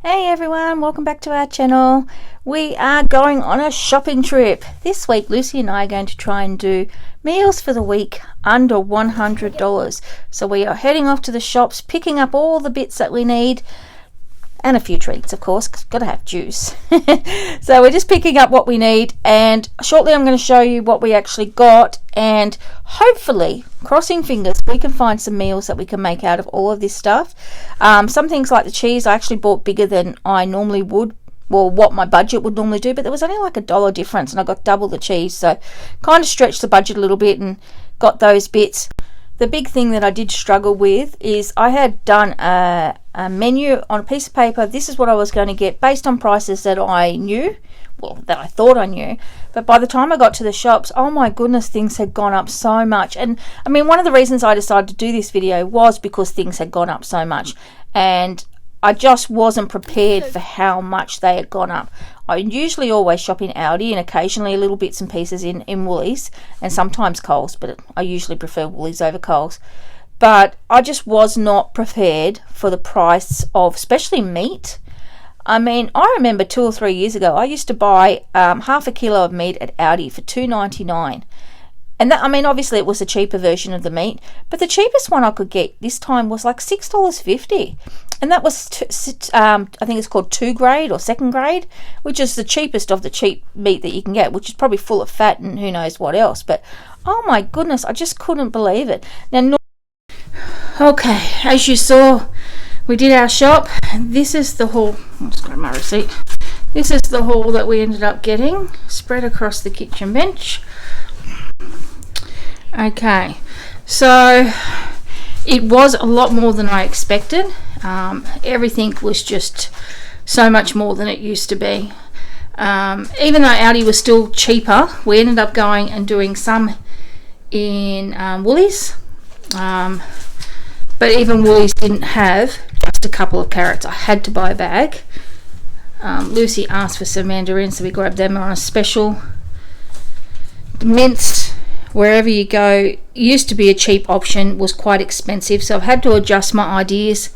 Hey everyone, welcome back to our channel. We are going on a shopping trip. This week Lucy and I are going to try and do meals for the week under $100. So we are heading off to the shops, picking up all the bits that we need and a few treats, of course, because we've got to have juice. So we're just picking up what we need, and shortly I'm going to show you what we actually got, and hopefully, crossing fingers, we can find some meals that we can make out of all of this stuff. Some things like the cheese I actually bought bigger than I normally would, well, what my budget would normally do, but there was only like $1 difference and I got double the cheese, so kind of stretched the budget a little bit and got those bits. The big thing that I did struggle with is I had done a menu on a piece of paper. This is what I was going to get based on prices that I knew, well, that I thought I knew. But by the time I got to the shops, oh my goodness, things had gone up so much. And I mean, one of the reasons I decided to do this video was because things had gone up so much. And I just wasn't prepared for how much they had gone up. I usually always shop in Aldi and occasionally little bits and pieces in Woolies and sometimes Coles, but I usually prefer Woolies over Coles. But I just was not prepared for the price of especially meat. I mean, I remember 2 or 3 years ago I used to buy half a kilo of meat at Aldi for $2.99. And that, I mean, obviously it was a cheaper version of the meat, but the cheapest one I could get this time was like $6.50. And that was, I think it's called 2 grade or 2nd grade, which is the cheapest of the cheap meat that you can get, which is probably full of fat and who knows what else. But, oh my goodness, I just couldn't believe it. Now, okay, as you saw, we did our shop. This is the haul. I'll just grab my receipt. This is the haul that we ended up getting, spread across the kitchen bench. Okay, so it was a lot more than I expected. Everything was just so much more than it used to be. Even though Aldi was still cheaper, we ended up going and doing some in Woolies. But even Woolies didn't have just a couple of carrots. I had to buy a bag. Lucy asked for some mandarins, so we grabbed them on a special. Minced, wherever you go, used to be a cheap option, was quite expensive, so I've had to adjust my ideas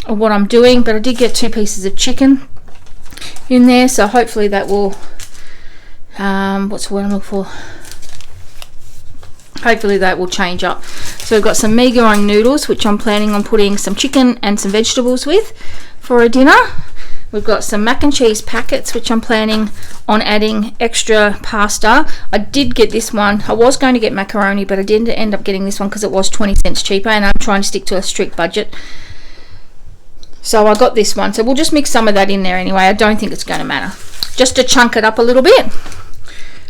of what I'm doing. But I did get 2 pieces of chicken in there, so hopefully that will what's the word I'm looking for, hopefully that will change up. So we've got some mee goreng noodles, which I'm planning on putting some chicken and some vegetables with for a dinner. We've got some mac and cheese packets, which I'm planning on adding extra pasta. I did get this one. I was going to get macaroni, but I didn't end up getting this one because it was 20 cents cheaper, and I'm trying to stick to a strict budget. So I got this one. So we'll just mix some of that in there anyway. I don't think it's going to matter. Just to chunk it up a little bit.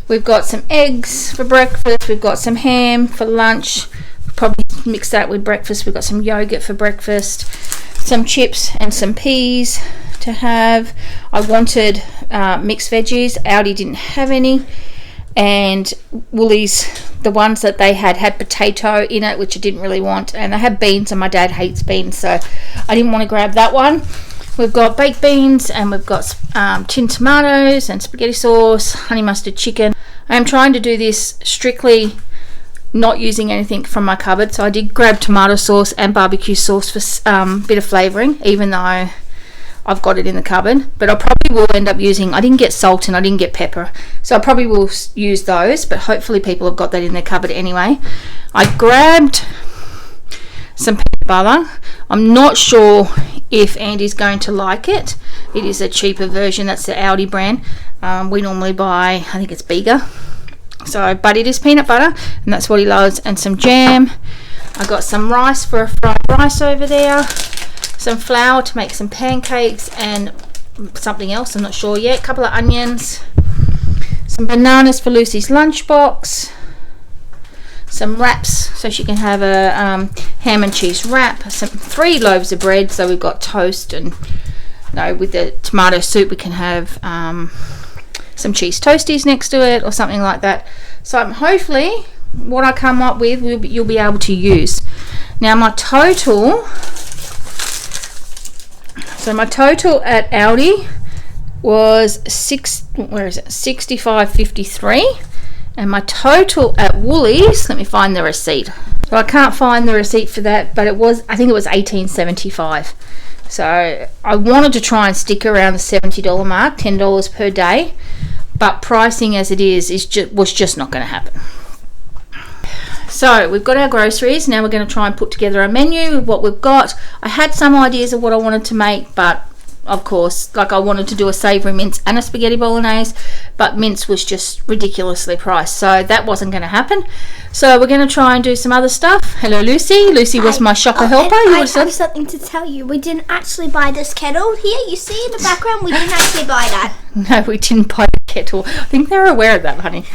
We've got some eggs for breakfast. We've got some ham for lunch. Probably mix that with breakfast. We've got some yogurt for breakfast. Some chips and some peas to have. I wanted mixed veggies. Aldi didn't have any, and Woolies, the ones that they had potato in it, which I didn't really want, and they had beans, and my dad hates beans, so I didn't want to grab that one. We've got baked beans, and we've got tinned tomatoes and spaghetti sauce, honey mustard chicken. I am trying to do this strictly not using anything from my cupboard, so I did grab tomato sauce and barbecue sauce for a bit of flavouring, even though I've got it in the cupboard. But I probably will end up using, I didn't get salt and I didn't get pepper, so I probably will use those, but hopefully people have got that in their cupboard anyway. I grabbed some peanut butter. I'm not sure if Andy's going to like it. It is a cheaper version. That's the Aldi brand. We normally buy, I think it's Bega. So, but it is peanut butter, and that's what he loves. And some jam. I got some rice for a fried rice over there. Some flour to make some pancakes, and something else, I'm not sure yet. A couple of onions. Some bananas for Lucy's lunchbox. Some wraps, so she can have a ham and cheese wrap. 3 loaves of bread, so we've got toast, and with the tomato soup we can have some cheese toasties next to it or something like that. So hopefully what I come up with you'll be able to use. Now my total at Aldi was $65.53, and my total at Woolies, let me find the receipt. So I can't find the receipt for that, but I think it was $18.75. So I wanted to try and stick around the $70 mark, $10 per day, but pricing as it is was just not going to happen. So we've got our groceries. Now we're going to try and put together a menu of what we've got. I had some ideas of what I wanted to make, but of course, like, I wanted to do a savoury mince and a spaghetti bolognese, but mince was just ridiculously priced, so that wasn't going to happen. So we're going to try and do some other stuff. Hello, Lucy. Lucy was my shopper helper. I have something to tell you. We didn't actually buy this kettle here. You see in the background, we didn't actually buy that. No, we didn't buy the kettle. I think they're aware of that, honey.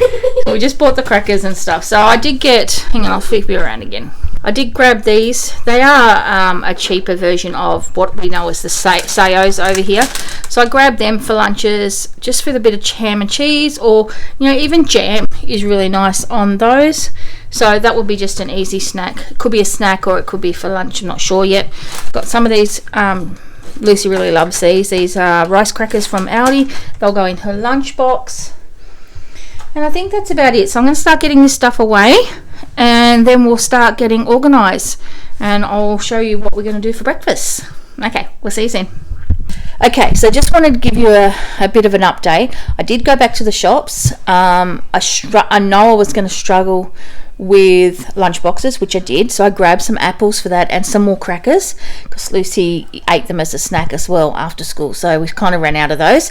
We just bought the crackers and stuff. So I did get, hang on, I'll flip you around again. I did grab these. They are a cheaper version of what we know as the Sayos over here. So I grabbed them for lunches, just for the bit of ham and cheese, or, you know, even jam is really nice on those. So that would be just an easy snack. It could be a snack or it could be for lunch. I'm not sure yet. Got some of these. Lucy really loves these. These are rice crackers from Aldi. They'll go in her lunchbox. And I think that's about it. So I'm going to start getting this stuff away, and then we'll start getting organised, and I'll show you what we're going to do for breakfast. Okay, we'll see you soon. Okay, so just wanted to give you a bit of an update. I did go back to the shops. I know I was going to struggle with lunch boxes, which I did, so I grabbed some apples for that and some more crackers, because Lucy ate them as a snack as well after school, so we kind of ran out of those.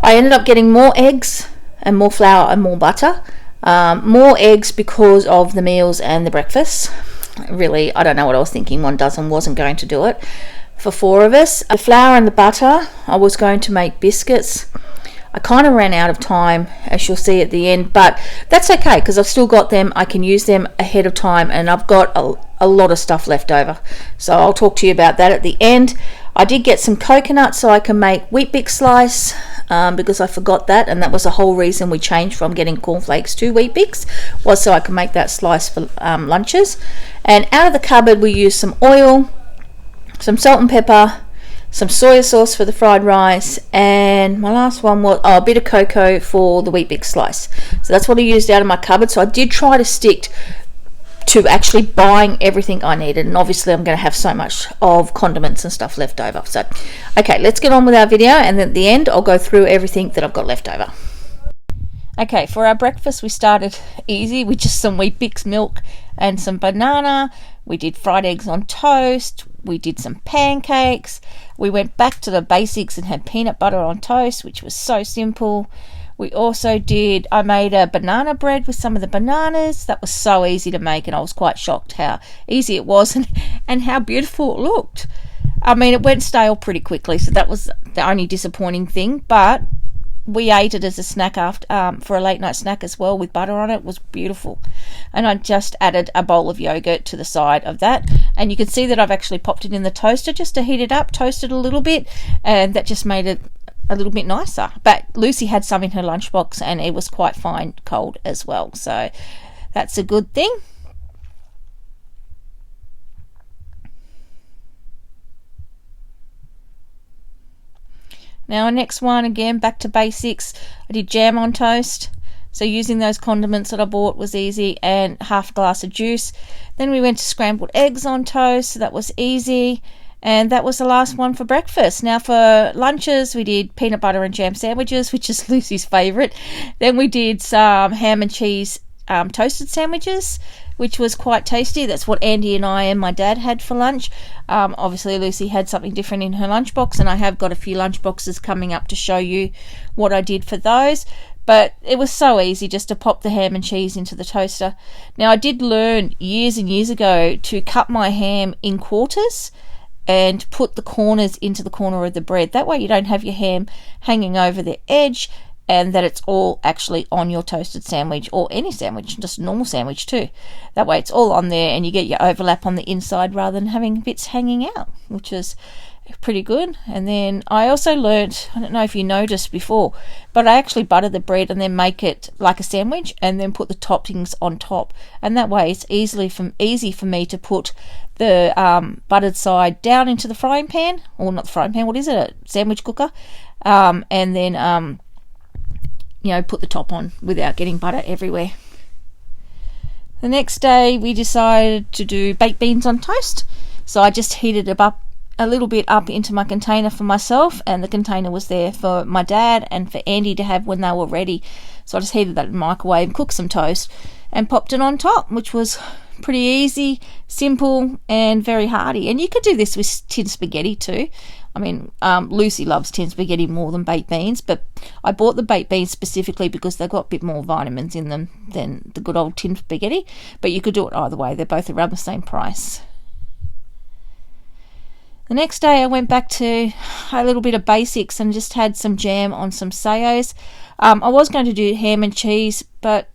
I ended up getting more eggs and more flour and more butter. More eggs because of the meals and the breakfast. Really, I don't know what I was thinking. 1 dozen wasn't going to do it for 4 of us. The flour and the butter, I was going to make biscuits. I kind of ran out of time, as you'll see at the end, but that's okay because I've still got them. I can use them ahead of time, and I've got a lot of stuff left over, so I'll talk to you about that at the end. I did get some coconut so I can make wheat bix slice, because I forgot that, and that was the whole reason we changed from getting cornflakes to wheat bix, was so I can make that slice for lunches. And out of the cupboard we used some oil, some salt and pepper, some soya sauce for the fried rice, and my last one was a bit of cocoa for the wheat bix slice. So that's what I used out of my cupboard. So I did try to stick to actually buying everything I needed, and obviously I'm going to have so much of condiments and stuff left over. So okay, let's get on with our video, and at the end I'll go through everything that I've got left over. Okay, for our breakfast we started easy with just some wheat bix milk and some banana. We did fried eggs on toast. We did some pancakes. We went back to the basics and had peanut butter on toast, which was so simple. We also I made a banana bread with some of the bananas. That was so easy to make, and I was quite shocked how easy it was and how beautiful it looked. I mean, it went stale pretty quickly, so that was the only disappointing thing, but we ate it as a snack after for a late night snack as well with butter on it. It was beautiful. And I just added a bowl of yogurt to the side of that, and you can see that I've actually popped it in the toaster just to heat it up, toasted a little bit, and that just made it a little bit nicer. But Lucy had some in her lunchbox, and it was quite fine cold as well, so that's a good thing. Now our next one, again back to basics. I did jam on toast, so using those condiments that I bought was easy, and half a glass of juice. Then we went to scrambled eggs on toast, so that was easy. And that was the last one for breakfast. Now for lunches, we did peanut butter and jam sandwiches, which is Lucy's favourite. Then we did some ham and cheese toasted sandwiches, which was quite tasty. That's what Andy and I and my dad had for lunch. Obviously Lucy had something different in her lunchbox, and I have got a few lunchboxes coming up to show you what I did for those. But it was so easy just to pop the ham and cheese into the toaster. Now I did learn years and years ago to cut my ham in quarters and put the corners into the corner of the bread. That way you don't have your ham hanging over the edge, and that it's all actually on your toasted sandwich, or any sandwich, just a normal sandwich too. That way it's all on there, and you get your overlap on the inside rather than having bits hanging out, which is pretty good. And then I also learnt, I don't know if you noticed before, but I actually butter the bread and then make it like a sandwich, and then put the toppings on top, and that way it's easy for me to put the buttered side down into the frying pan, or not the frying pan, what is it, a sandwich cooker, and then put the top on without getting butter everywhere. The next day we decided to do baked beans on toast, so I just heated it up a little bit up into my container for myself, and the container was there for my dad and for Andy to have when they were ready. So I just heated that in the microwave, cooked some toast, and popped it on top, which was pretty easy, simple, and very hearty. And you could do this with tin spaghetti too. I mean, Lucy loves tin spaghetti more than baked beans, but I bought the baked beans specifically because they've got a bit more vitamins in them than the good old tin spaghetti. But you could do it either way. They're both around the same price. The next day I went back to a little bit of basics and just had some jam on some sayos. I was going to do ham and cheese, but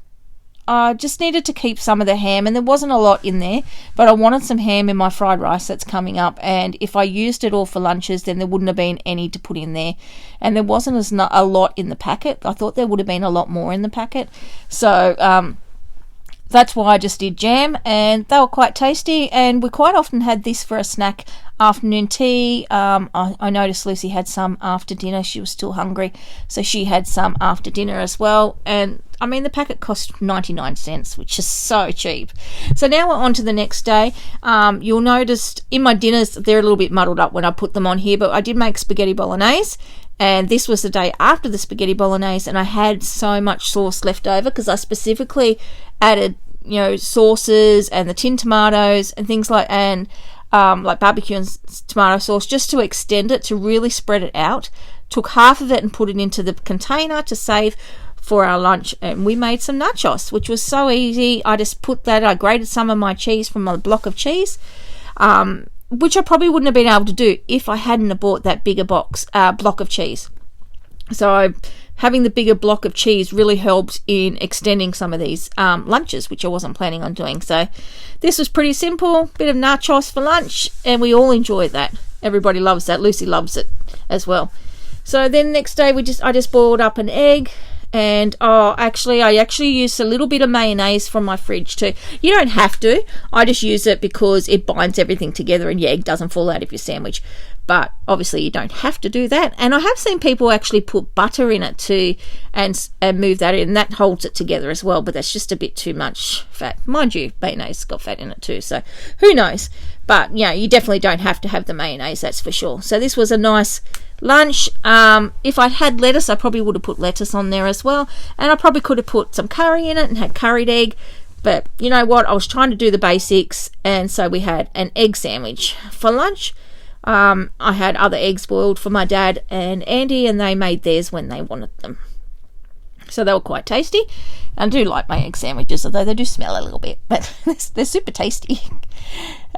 I just needed to keep some of the ham, and there wasn't a lot in there, but I wanted some ham in my fried rice that's coming up, and if I used it all for lunches, then there wouldn't have been any to put in there, and there wasn't a lot in the packet. I thought there would have been a lot more in the packet, so that's why I just did jam, and they were quite tasty, and we quite often had this for a snack afternoon tea. I noticed Lucy had some after dinner. She was still hungry, so she had some after dinner as well, and I mean, the packet cost 99 cents, which is so cheap. So now we're on to the next day. You'll notice in my dinners, they're a little bit muddled up when I put them on here, but I did make spaghetti bolognese, and this was the day after the spaghetti bolognese, and I had so much sauce left over because I specifically added, sauces and the tin tomatoes and things like barbecue and tomato sauce just to extend it, to really spread it out. Took half of it and put it into the container to save for our lunch, and we made some nachos, which was so easy. I just I grated some of my cheese from a block of cheese, which I probably wouldn't have been able to do if I hadn't bought that bigger block of cheese. So having the bigger block of cheese really helped in extending some of these lunches, which I wasn't planning on doing. So this was pretty simple, bit of nachos for lunch, and we all enjoyed that. Everybody loves that. Lucy loves it as well. So then next day I just boiled up an egg, and I actually used a little bit of mayonnaise from my fridge too. You don't have to. I just use it because it binds everything together and your egg doesn't fall out of your sandwich. But obviously you don't have to do that. And I have seen people actually put butter in it too and move that in. That holds it together as well, but that's just a bit too much fat. Mind you, mayonnaise has got fat in it too, so who knows. But you definitely don't have to have the mayonnaise, that's for sure. So this was a nice lunch. If I had lettuce, I probably would have put lettuce on there as well, and I probably could have put some curry in it and had curried egg, but you know what, I was trying to do the basics, and so we had an egg sandwich for lunch. I had other eggs boiled for my dad and Andy, and they made theirs when they wanted them, so they were quite tasty. I do like my egg sandwiches, although they do smell a little bit, but they're super tasty.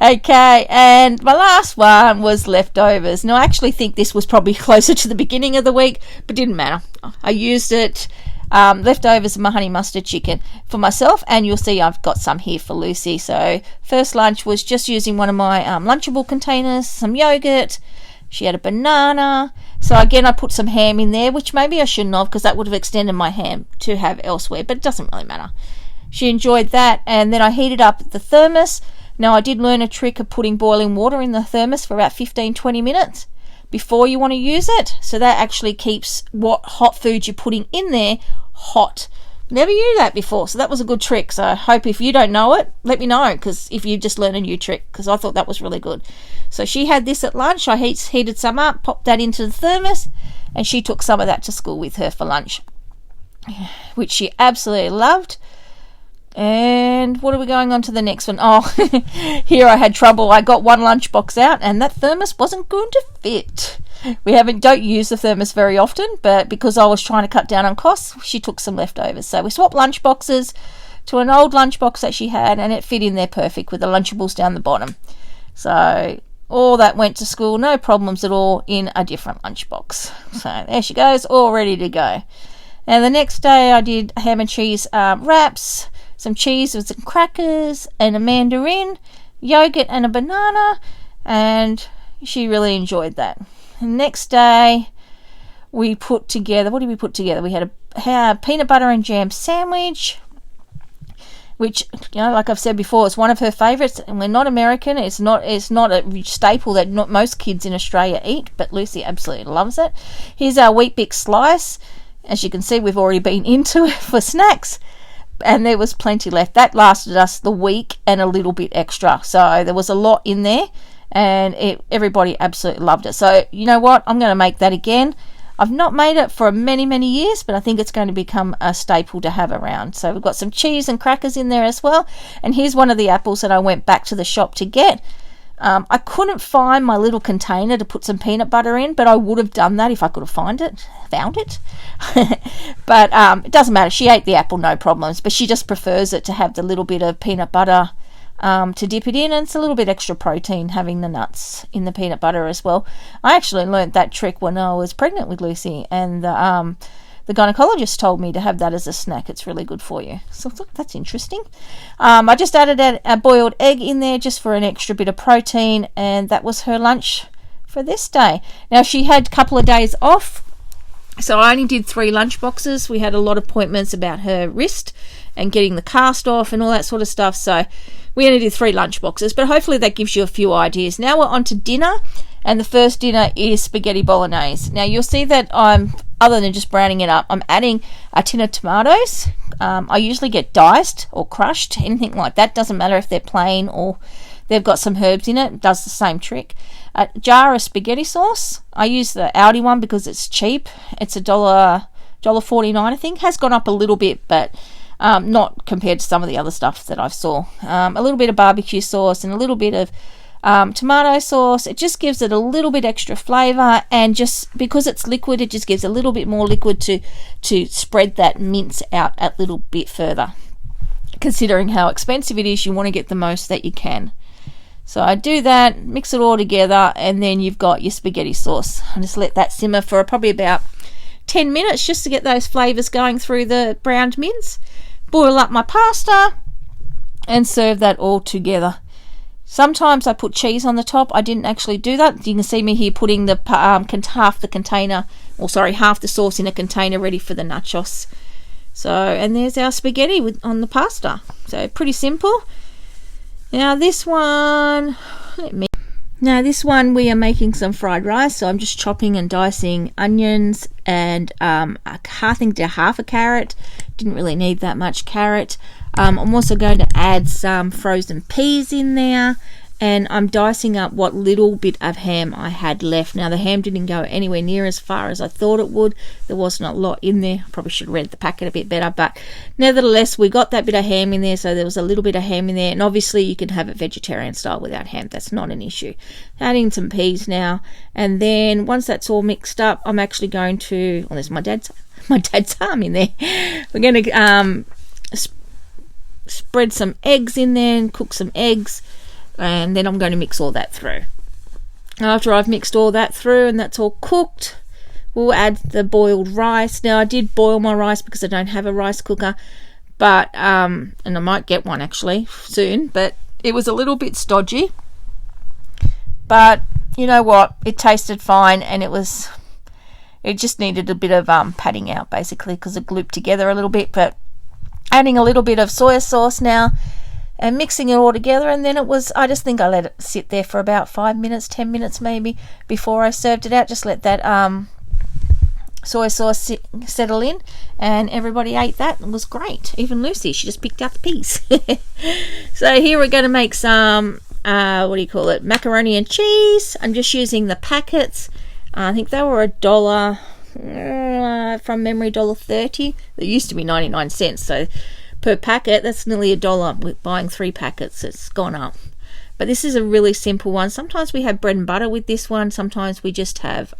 Okay, and my last one was leftovers. Now I actually think this was probably closer to the beginning of the week, but didn't matter. I used it, leftovers of my honey mustard chicken for myself, and you'll see I've got some here for Lucy. So first lunch was just using one of my Lunchable containers, some yogurt. She had a banana. So again, I put some ham in there, which maybe I shouldn't have because that would have extended my ham to have elsewhere, but it doesn't really matter. She enjoyed that, and then I heated up the thermos. Now I did learn a trick of putting boiling water in the thermos for about 15-20 minutes before you want to use it. So that actually keeps what hot food you're putting in there hot. Never used that before, so that was a good trick. So I hope if you don't know it, let me know, because if you just learn a new trick, because I thought that was really good. So she had this at lunch. I heated some up, popped that into the thermos, and she took some of that to school with her for lunch, which she absolutely loved. And what are we going on to the next one? Oh, here I had trouble. I got one lunchbox out, and that thermos wasn't going to fit. Don't use the thermos very often, but because I was trying to cut down on costs, she took some leftovers. So we swapped lunchboxes to an old lunchbox that she had, and it fit in there perfect with the Lunchables down the bottom. So all that went to school, no problems at all, in a different lunchbox. So there she goes, all ready to go. And the next day I did ham and cheese wraps, some cheese with some crackers and a mandarin, yogurt and a banana, and she really enjoyed that. The next day we put together, what did we put together? We had a peanut butter and jam sandwich, which, like I've said before, is one of her favourites, and we're not American. It's not a staple that not most kids in Australia eat, but Lucy absolutely loves it. Here's our Wheat Bix slice. As you can see, we've already been into it for snacks, and there was plenty left. That lasted us the week and a little bit extra, so there was a lot in there, and everybody absolutely loved it. So you know what, I'm going to make that again. I've not made it for many years, but I think it's going to become a staple to have around. So we've got some cheese and crackers in there as well. And here's one of the apples that I went back to the shop to get. I couldn't find my little container to put some peanut butter in, but I would have done that if I could have found it. But it doesn't matter. She ate the apple, no problems, but she just prefers it to have the little bit of peanut butter to dip it in, and it's a little bit extra protein having the nuts in the peanut butter as well. I actually learnt that trick when I was pregnant with Lucy, and the gynecologist told me to have that as a snack. It's really good for you. So I thought that's interesting. I just added a boiled egg in there just for an extra bit of protein, and that was her lunch for this day. Now, she had a couple of days off, so I only did 3 lunch boxes. We had a lot of appointments about her wrist and getting the cast off and all that sort of stuff, so we only did 3 lunch boxes, but hopefully that gives you a few ideas. Now we're on to dinner, and the first dinner is spaghetti bolognese. Now you'll see that other than just browning it up, I'm adding a tin of tomatoes. I usually get diced or crushed, anything like that. Doesn't matter if they're plain or they've got some herbs in it. It does the same trick. A jar of spaghetti sauce. I use the Aldi one because it's cheap. It's $1.49, I think. Has gone up a little bit, but not compared to some of the other stuff that I've saw. A little bit of barbecue sauce and a little bit of tomato sauce. It just gives it a little bit extra flavour, and just because it's liquid, it just gives a little bit more liquid to spread that mince out a little bit further. Considering how expensive it is, you want to get the most that you can. So I do that, mix it all together, and then you've got your spaghetti sauce. I just let that simmer for probably about 10 minutes just to get those flavours going through the browned mince. Boil up my pasta and serve that all together. Sometimes I put cheese on the top. I didn't actually do that. You can see me here putting the half the sauce in a container ready for the nachos. So, and there's our spaghetti on the pasta. So pretty simple. Now this one we are making some fried rice. So I'm just chopping and dicing onions and I think half a carrot. Didn't really need that much carrot. I'm also going to add some frozen peas in there, and I'm dicing up what little bit of ham I had left. Now the ham didn't go anywhere near as far as I thought it would. There wasn't a lot in there. I probably should have read the packet a bit better, but nevertheless we got that bit of ham in there, so there was a little bit of ham in there, and obviously you can have it vegetarian style without ham. That's not an issue. Adding some peas now, and then once that's all mixed up, I'm actually going to, there's my dad's arm in there. We're going to spread some eggs in there and cook some eggs, and then I'm going to mix all that through. After I've mixed all that through and that's all cooked, we'll add the boiled rice. Now I did boil my rice because I don't have a rice cooker, but and I might get one actually soon, but it was a little bit stodgy, but you know what, it tasted fine, and it just needed a bit of patting out basically because it glooped together a little bit. But adding a little bit of soy sauce now and mixing it all together, and then I just think I let it sit there for about 5 minutes, 10 minutes maybe before I served it out. Just let that soy sauce settle in, and everybody ate that. It was great. Even Lucy, she just picked out the peas. So here we're going to make some macaroni and cheese. I'm just using the packets. I think they were $1 from memory, $1.30. They used to be 99 cents, so per packet that's nearly $1. With buying 3 packets, it's gone up. But this is a really simple one. Sometimes we have bread and butter with this one. Sometimes we just have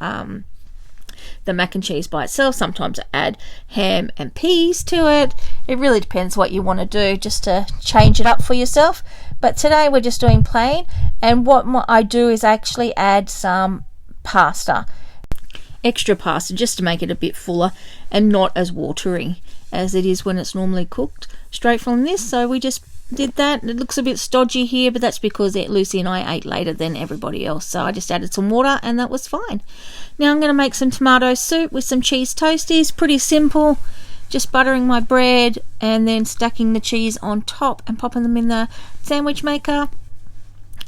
the mac and cheese by itself. Sometimes I add ham and peas to it. It really depends what you want to do, just to change it up for yourself. But today we're just doing plain, and what I do is actually add some extra pasta, just to make it a bit fuller and not as watery as it is when it's normally cooked straight from this. So we just did that. It looks a bit stodgy here, but that's because Lucy and I ate later than everybody else, so I just added some water and that was fine. Now I'm going to make some tomato soup with some cheese toasties. Pretty simple, just buttering my bread and then stacking the cheese on top and popping them in the sandwich maker.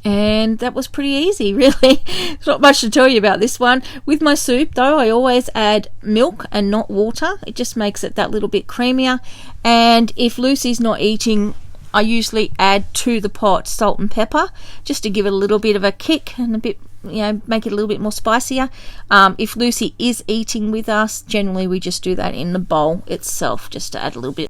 And that was pretty easy, really. There's not much to tell you about this one. With my soup, though, I always add milk and not water. It just makes it that little bit creamier. And if Lucy's not eating I usually add to the pot salt and pepper just to give it a little bit of a kick and a bit, make it a little bit more spicier. If Lucy is eating with us, generally we just do that in the bowl itself just to add a little bit.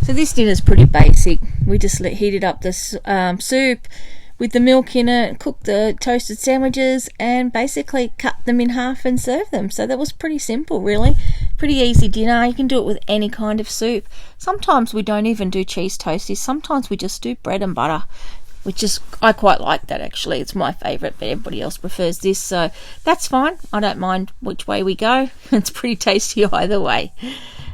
So this dinner is pretty basic. We just heated up this soup with the milk in it, cook the toasted sandwiches, and basically cut them in half and serve them. So that was pretty simple, really. Pretty easy dinner. You can do it with any kind of soup. Sometimes we don't even do cheese toasties. Sometimes we just do bread and butter, which is, I quite like that actually. It's my favourite, but everybody else prefers this, so that's fine. I don't mind which way we go. It's pretty tasty either way.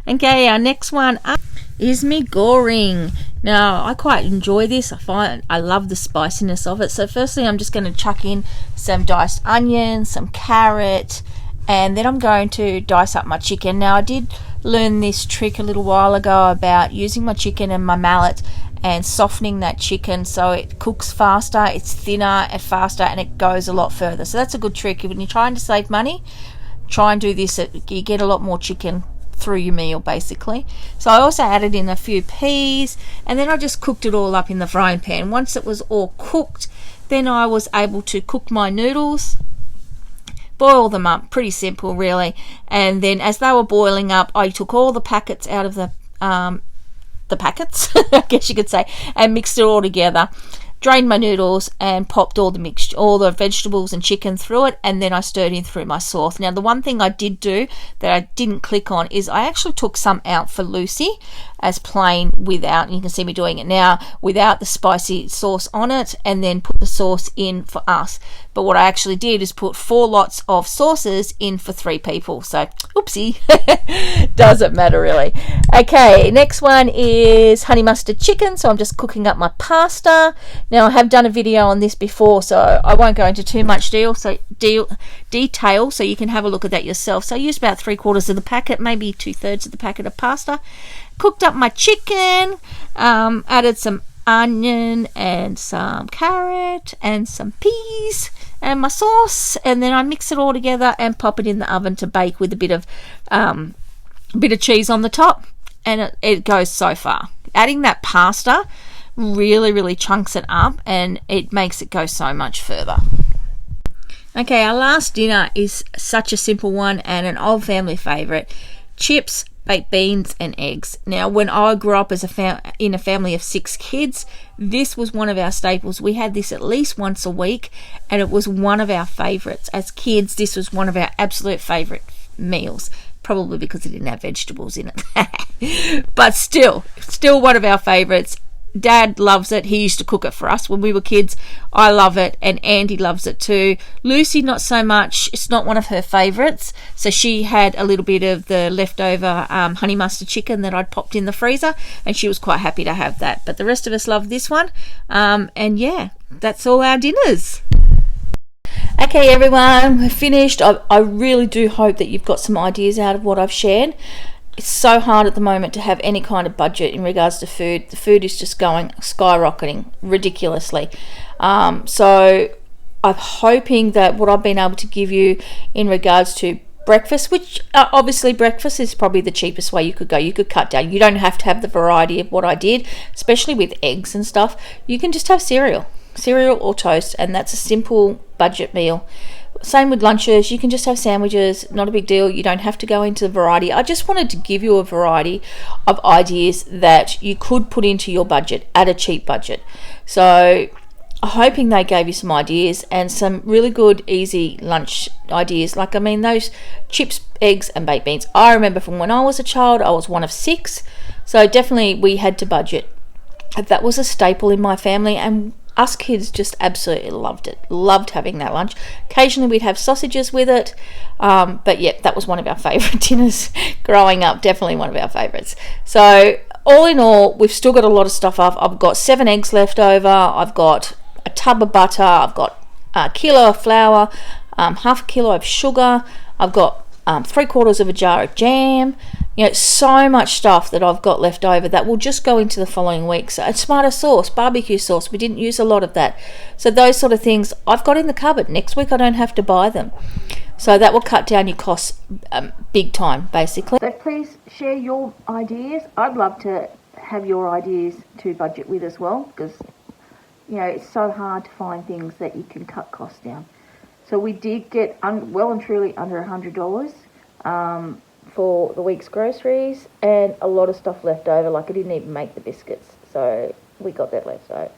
Okay, our next one up is me goreng. Now, I quite enjoy this. I love the spiciness of it. So firstly, I'm just going to chuck in some diced onion, some carrot, and then I'm going to dice up my chicken. Now, I did learn this trick a little while ago about using my chicken and my mallet and softening that chicken so it cooks faster, it's thinner and faster, and it goes a lot further. So that's a good trick. When you're trying to save money, try and do this. You get a lot more chicken through your meal basically. So I also added in a few peas, and then I just cooked it all up in the frying pan. Once it was all cooked, then I was able to cook my noodles, boil them up, pretty simple really. And then as they were boiling up, I took all the packets out of the packets I guess you could say, and mixed it all together, drained my noodles and popped all the vegetables and chicken through it, and then I stirred in through my sauce. Now the one thing I did do that I didn't click on is I actually took some out for Lucy as plain without, and you can see me doing it now, without the spicy sauce on it, and then put the sauce in for us. But what I actually did is put 4 lots of sauces in for 3 people. So, oopsie. Doesn't matter really. Okay, next one is honey mustard chicken. So I'm just cooking up my pasta. Now I have done a video on this before, so I won't go into too much detail, so you can have a look at that yourself. So I used about 3/4 of the packet, maybe 2/3 of the packet of pasta. Cooked up my chicken, added some onion and some carrot and some peas and my sauce, and then I mix it all together and pop it in the oven to bake with a bit of cheese on the top, and it goes so far. Adding that pasta really chunks it up, and it makes it go so much further. Okay, our last dinner is such a simple one and an old family favourite: chips, baked beans and eggs. Now, when I grew up as in a family of 6 kids, this was one of our staples. We had this at least once a week, and it was one of our favourites. As kids, this was one of our absolute favourite meals, probably because it didn't have vegetables in it. But still one of our favourites. Dad loves it. He used to cook it for us when we were kids. I love it, and Andy loves it too. Lucy, not so much. It's not one of her favourites. So she had a little bit of the leftover honey mustard chicken that I'd popped in the freezer, and she was quite happy to have that. But the rest of us love this one. And yeah, that's all our dinners. Okay, everyone, we're finished. I really do hope that you've got some ideas out of what I've shared. It's so hard at the moment to have any kind of budget in regards to food. The food is just skyrocketing ridiculously. So I'm hoping that what I've been able to give you in regards to breakfast, which obviously breakfast is probably the cheapest way you could go. You could cut down. You don't have to have the variety of what I did, especially with eggs and stuff. You can just have cereal or toast, and that's a simple budget meal. Same with lunches. You can just have sandwiches, not a big deal. You don't have to go into the variety. I just wanted to give you a variety of ideas that you could put into your budget at a cheap budget. So I'm hoping they gave you some ideas and some really good easy lunch ideas. Like, I mean, those chips, eggs and baked beans. I remember from when I was a child, I was one of 6. So definitely we had to budget. That was a staple in my family, and us kids just absolutely loved it. Loved having that lunch. Occasionally we'd have sausages with it. But yeah, that was one of our favourite dinners growing up. Definitely one of our favourites. So all in all, we've still got a lot of stuff up. I've got 7 eggs left over. I've got a tub of butter. I've got a kilo of flour, half a kilo of sugar. I've got 3/4 of a jar of jam. You know, so much stuff that I've got left over that will just go into the following week. So, tomato sauce, barbecue sauce, we didn't use a lot of that. So those sort of things I've got in the cupboard. Next week I don't have to buy them. So that will cut down your costs big time, basically. So please share your ideas. I'd love to have your ideas to budget with as well, because you know it's so hard to find things that you can cut costs down. So we did get well and truly under $100 for the week's groceries, and a lot of stuff left over. Like I didn't even make the biscuits, so we got that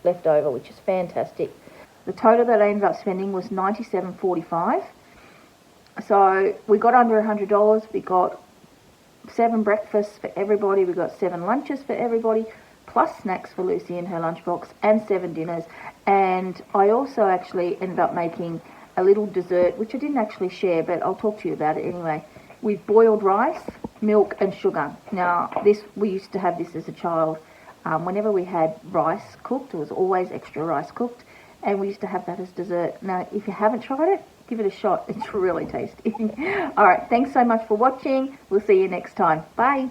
left over, which is fantastic. The total that I ended up spending was $97.45. So we got under $100. We got 7 breakfasts for everybody. We got 7 lunches for everybody, plus snacks for Lucy in her lunchbox, and 7 dinners. And I also actually ended up making a little dessert, which I didn't actually share, but I'll talk to you about it anyway, with boiled rice, milk and sugar. Now, we used to have this as a child. Whenever we had rice cooked, there was always extra rice cooked, and we used to have that as dessert. Now, if you haven't tried it, give it a shot. It's really tasty. All right, thanks so much for watching. We'll see you next time. Bye.